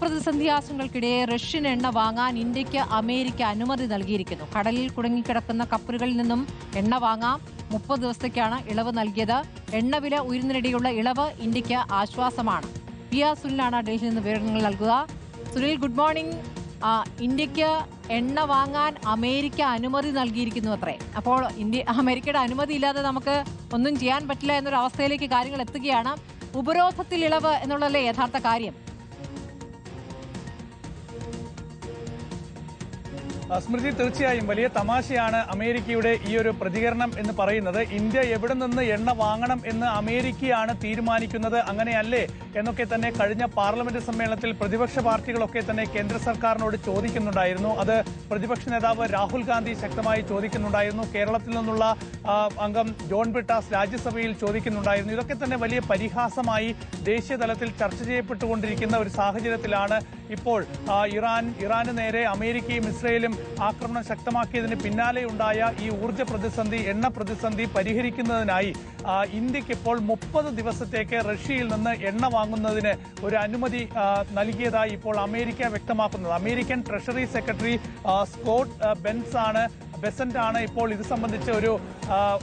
പ്രതിസന്ധി ആശങ്കകൾക്കിടെ റഷ്യൻ എണ്ണ വാങ്ങാൻ ഇന്ത്യക്ക് അമേരിക്ക അനുമതി നൽകിയിരിക്കുന്നു. കടലിൽ കുടുങ്ങിക്കിടക്കുന്ന കപ്പലുകളിൽ നിന്നും എണ്ണ വാങ്ങാം. 30 ദിവസത്തേക്കാണ് ഇളവ് നൽകിയത്. എണ്ണവില ഉയരുന്നതിനിടെയുള്ള ഇളവ് ഇന്ത്യക്ക് ആശ്വാസമാണ്. പിയ സുനിലാണ് ഡൽഹിയിൽ നിന്ന് വിവരങ്ങൾ നൽകുക. Sunil, good morning. ഇന്ത്യക്ക് എണ്ണ വാങ്ങാൻ അമേരിക്ക അനുമതി നൽകിയിരിക്കുന്നു അത്രേ. അപ്പോൾ അമേരിക്കയുടെ അനുമതി ഇല്ലാതെ നമുക്ക് ഒന്നും ചെയ്യാൻ പറ്റില്ല എന്നൊരു അവസ്ഥയിലേക്ക് കാര്യങ്ങൾ എത്തുകയാണ്. ഉപരോധത്തിൽ ഇളവ് എന്നുള്ളതല്ലേ യഥാർത്ഥ കാര്യം? സ്മൃതി, തീർച്ചയായും വലിയ തമാശയാണ് അമേരിക്കയുടെ ഈ ഒരു പ്രതികരണം എന്ന് പറയുന്നത്. ഇന്ത്യ എവിടെ നിന്ന് എണ്ണ വാങ്ങണം എന്ന് അമേരിക്കയാണ് തീരുമാനിക്കുന്നത്, അങ്ങനെയല്ലേ എന്നൊക്കെ തന്നെ കഴിഞ്ഞ പാർലമെന്റ് സമ്മേളനത്തിൽ പ്രതിപക്ഷ പാർട്ടികളൊക്കെ തന്നെ കേന്ദ്ര സർക്കാരിനോട് ചോദിക്കുന്നുണ്ടായിരുന്നു. അത് പ്രതിപക്ഷ നേതാവ് രാഹുൽ ഗാന്ധി ശക്തമായി ചോദിക്കുന്നുണ്ടായിരുന്നു. കേരളത്തിൽ നിന്നുള്ള അംഗം ജോൺ ബ്രിട്ടാസ് രാജ്യസഭയിൽ ചോദിക്കുന്നുണ്ടായിരുന്നു. ഇതൊക്കെ തന്നെ വലിയ പരിഹാസമായി ദേശീയ തലത്തിൽ ചർച്ച ചെയ്യപ്പെട്ടുകൊണ്ടിരിക്കുന്ന ഒരു സാഹചര്യത്തിലാണ് ഇപ്പോൾ ഇറാന് നേരെ അമേരിക്കയും ഇസ്രയേലും ആക്രമണം ശക്തമാക്കിയതിന് പിന്നാലെയുണ്ടായ ഈ ഊർജ്ജ പ്രതിസന്ധി, എണ്ണ പ്രതിസന്ധി പരിഹരിക്കുന്നതിനായി ഇന്ത്യക്ക് ഇപ്പോൾ 30 ദിവസത്തേക്ക് റഷ്യയിൽ നിന്ന് എണ്ണ വാങ്ങുന്നതിന് ഒരു അനുമതി നൽകിയതായി ഇപ്പോൾ അമേരിക്ക വ്യക്തമാക്കുന്നത്. American treasury secretary Scott Bessent ആണ് ഇപ്പോൾ ഇത് സംബന്ധിച്ച് ഒരു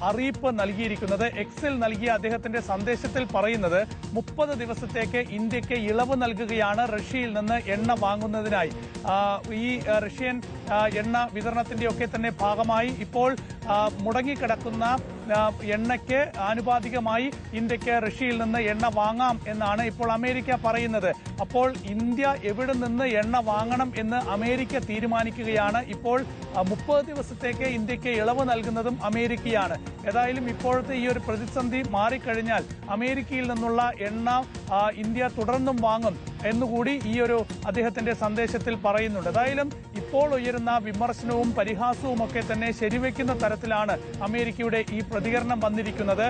അറിയിപ്പ് നൽകിയിരിക്കുന്നത്. എക്സിൽ നൽകിയ അദ്ദേഹത്തിന്റെ സന്ദേശത്തിൽ പറയുന്നത് 30 ദിവസത്തേക്ക് ഇന്ത്യക്ക് ഇളവ് നൽകുകയാണ് റഷ്യയിൽ നിന്ന് എണ്ണ വാങ്ങുന്നതിനായി. ഈ റഷ്യൻ എണ്ണ വിതരണത്തിന്റെ ഒക്കെ തന്നെ ഭാഗമായി ഇപ്പോൾ മുടങ്ങിക്കിടക്കുന്ന എണ്ണയ്ക്ക് ആനുപാതികമായി ഇന്ത്യക്ക് റഷ്യയിൽ നിന്ന് എണ്ണ വാങ്ങാം എന്നാണ് ഇപ്പോൾ അമേരിക്ക പറയുന്നത്. അപ്പോൾ ഇന്ത്യ എവിടെ നിന്ന് എണ്ണ വാങ്ങണം എന്ന് അമേരിക്ക തീരുമാനിക്കുകയാണ്. ഇപ്പോൾ 30 ദിവസത്തേക്ക് ഇന്ത്യക്ക് ഇളവ് നൽകുന്നതും അമേരിക്കയാണ്. ഏതായാലും ഇപ്പോഴത്തെ ഈ ഒരു പ്രതിസന്ധി മാറിക്കഴിഞ്ഞാൽ അമേരിക്കയിൽ നിന്നുള്ള എണ്ണ ഇന്ത്യ തുടർന്നും വാങ്ങും എന്നുകൂടി ഈ ഒരു അദ്ദേഹത്തിന്റെ സന്ദേശത്തിൽ പറയുന്നുണ്ട്. ഏതായാലും ഇപ്പോൾ ഉയരുന്ന വിമർശനവും പരിഹാസവും ഒക്കെ തന്നെ ശരിവെക്കുന്ന തരത്തിലാണ് അമേരിക്കയുടെ ഈ പ്രതികരണം വന്നിരിക്കുന്നത്.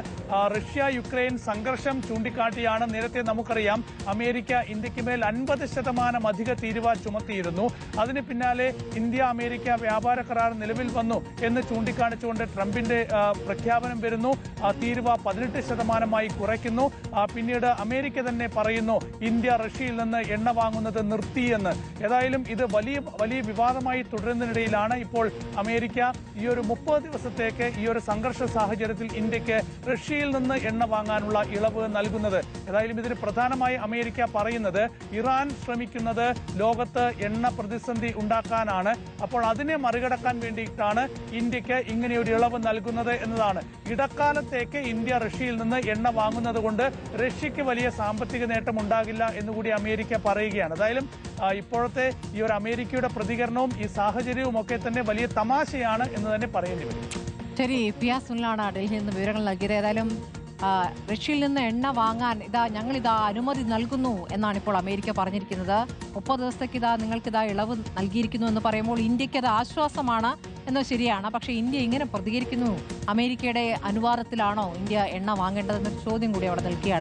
റഷ്യ യുക്രൈൻ സംഘർഷം ചൂണ്ടിക്കാട്ടിയാണ് നേരത്തെ നമുക്കറിയാം അമേരിക്ക ഇന്ത്യക്ക് മേൽ 50% അധിക തീരുവ ചുമത്തിയിരുന്നു. അതിന് പിന്നാലെ ഇന്ത്യ അമേരിക്ക വ്യാപാര കരാർ നിലവിൽ വന്നു എന്ന് ചൂണ്ടിക്കാണിച്ചുകൊണ്ട് ട്രംപിന്റെ പ്രഖ്യാപനം വരുന്നു. തീരുവ 18% കുറയ്ക്കുന്നു. പിന്നീട് അമേരിക്ക തന്നെ പറയുന്നു ഇന്ത്യ റഷ്യയിൽ നിന്ന് എണ്ണ വാങ്ങുന്നത് നിർത്തിയെന്ന്. ഏതായാലും ഇത് വലിയ വിവാദമായി തുടരുന്നതിനിടയിലാണ് ഇപ്പോൾ അമേരിക്ക ഈ ഒരു 30 ദിവസത്തേക്ക് ഈ ഒരു സംഘർഷ സാഹചര്യത്തിൽ ഇന്ത്യക്ക് റഷ്യയിൽ നിന്ന് എണ്ണ വാങ്ങാനുള്ള ഇളവ് നൽകുന്നത്. ഏതായാലും ഇതിന് പ്രധാനമായി അമേരിക്ക പറയുന്നത് ഇറാൻ ശ്രമിക്കുന്നത് ലോകത്ത് എണ്ണ പ്രതിസന്ധി ഉണ്ടാക്കാനാണ്. അപ്പോൾ അതിനെ മറികടക്കാൻ വേണ്ടിയിട്ടാണ് ഇന്ത്യക്ക് ഇങ്ങനെ ഒരു ഇളവ് നൽകുന്നത് എന്നതാണ്. ഇടക്കാലത്തേക്ക് ഇന്ത്യ റഷ്യയിൽ നിന്ന് എണ്ണ വാങ്ങുന്നത് കൊണ്ട് റഷ്യക്ക് വലിയ സാമ്പത്തിക നേട്ടം ഉണ്ടാകില്ല എന്നുകൂടി അമേരിക്ക പറയുകയാണ്. ഏതായാലും ഇപ്പോഴത്തെ ഈ ഒരു അമേരിക്കയുടെ പ്രതികരണവും ഈ സാഹചര്യവും ഒക്കെ തന്നെ വലിയ തമാശയാണ് എന്ന് തന്നെ പറയേണ്ടി വരും. ശരി, പിയ സുനിലാണ് ഡൽഹിയിൽ നിന്ന് വിവരങ്ങൾ നൽകിയത്. ഏതായാലും റഷ്യയിൽ നിന്ന് എണ്ണ വാങ്ങാൻ ഞങ്ങളിതാ അനുമതി നൽകുന്നു എന്നാണ് ഇപ്പോൾ അമേരിക്ക പറഞ്ഞിരിക്കുന്നത്. 30 ദിവസത്തേക്ക് നിങ്ങൾക്കിതാ ഇളവ് നൽകിയിരിക്കുന്നു എന്ന് പറയുമ്പോൾ ഇന്ത്യക്ക് അത് ആശ്വാസമാണ് എന്ന് ശരിയാണ്. പക്ഷേ ഇന്ത്യ ഇങ്ങനെ പ്രതികരിക്കുന്നു, അമേരിക്കയുടെ അനുവാദത്തിലാണോ ഇന്ത്യ എണ്ണ വാങ്ങേണ്ടതെന്നൊരു ചോദ്യം കൂടി അവിടെ നിൽക്കുകയാണ്.